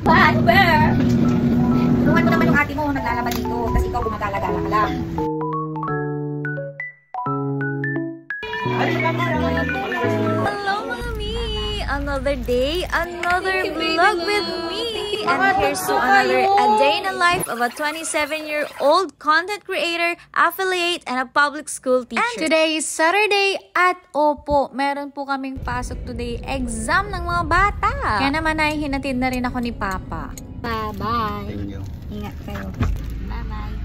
Bad bear! Tulungan mo naman yung ate mo naglalaban dito, tapos ikaw gumagala-gala ka lang. Hello mga mi! Another day, another vlog with me! And here's to another a day in the life of a 27-year-old content creator, affiliate, and a public school teacher. And today is Saturday at opo, meron po kaming pasok today, exam ng mga bata. Kaya naman ay hinatid na rin ako ni Papa. Bye-bye! Ingat kayo. Bye-bye!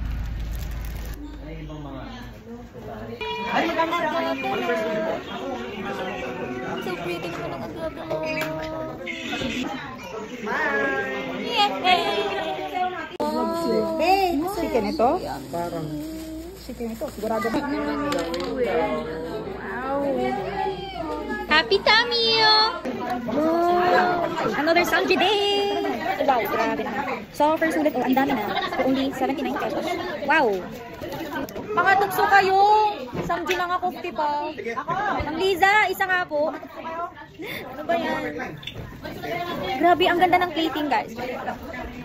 So pretty naman ang agad mo. Hey! Chicken ito? Parang chicken ito. Sigurado ba? Wow! Happy tummy! Another Samji day! Wow, grabe na. So, first ulit, ang dami na. For only 79 pesos. Wow! Mga tukso kayo! Samji na nga 50 pa. Ang Liza, isa nga po. Ano ba yan? Grabe, ang ganda ng plating, guys.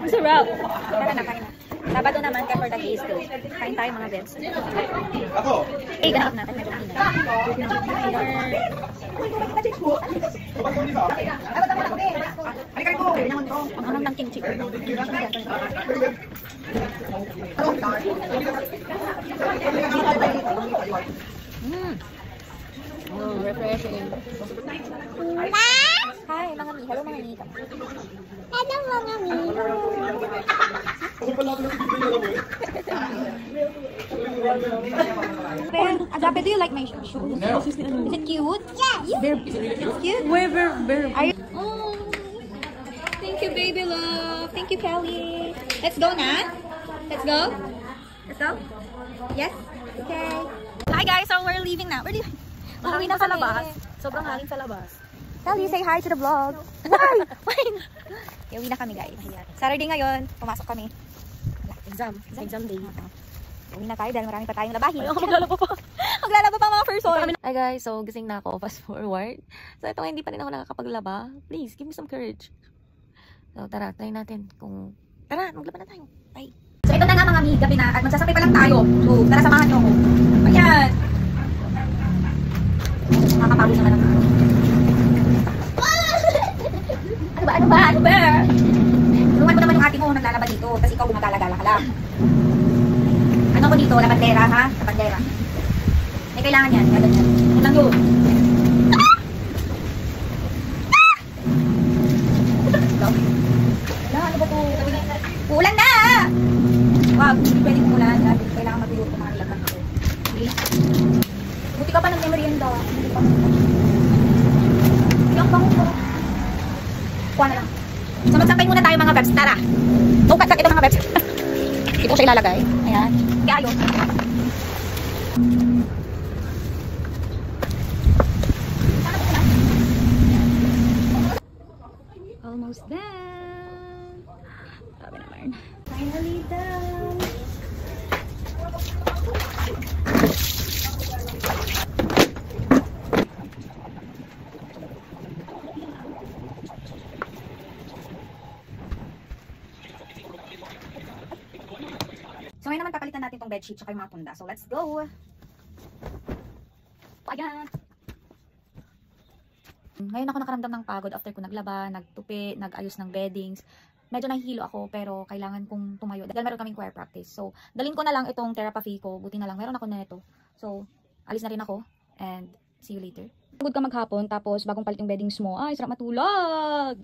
Ang sarap. Tara na, kain na. Sabado naman, kaya for the days ko. Kain tayo mga beds. Ako! Eh, ganap natin. Medyo ang anong ng kimchi. Refreshing. Hi, mga mi. Hello, mga mi. Hello mga mi. Agape, do you like my shoes? No. Is it cute? Yeah. It's cute? Where? Are you? Oh. Thank you, baby love. Thank you, Kelly. Let's go na. Let's go. Let's go. Yes? Okay. Hi guys, so we're leaving now. We're leaving. Uwi na sa labas. Sobrang hangin sa labas. Kelly, say hi to the vlog. Why? Fine. Uwi na kami guys. Saturday ngayon, pumasok kami. Exam day. Uwi na tayo dahil marami pa tayong labahin. Ay, maglalaba pa. Maglalaba pa mga person. Hi guys, so gising na ako, fast forward. So ito nga, hindi pa rin ako nakakapaglaba. Please, give me some courage. So tara, try natin kung... Tara, maglaba na tayo. Bye. So ito na nga mga mi, gabi na at magsasabay pa lang tayo. So tara, samahan nyo ako. Ayan. Makakapagod naman ang ano. Ano ba? Tulungan mo naman yung ate mo naglalaban dito, tapos ikaw gumagala-gala ka lang. Ano ko dito? Labandera ha? Labandera. May kailangan yan. Yan yan. Yan lang yun. Ano ba ito? Ulan na! Wag, hindi pwedeng umulan. Kailangan matulog kung mga laban ko. Buti ka pa ng merienda. Hindi pa. Hindi ang bango ko. Kuha na lang. So magsampay muna tayo mga bebs. Tara. Tukat lang ito mga bebs. Ito siya ilalagay. Ayan. Kaya yun. Almost done. Sabi naman. Finally done. So ngayon naman papalitan natin tong bedsheet tsaka yung mga punda. So let's go! Ayan! Ngayon ako nakaramdam ng pagod after ko naglaba, nagtupi, nag-ayos ng beddings. Medyo nahihilo ako pero kailangan kong tumayo. Dahil meron kaming choir practice. So dalhin ko na lang itong therapy ko. Buti na lang meron ako na ito. So alis na rin ako and see you later. Pagod ka maghapon tapos bagong palit yung beddings mo. Ay, sarap matulog!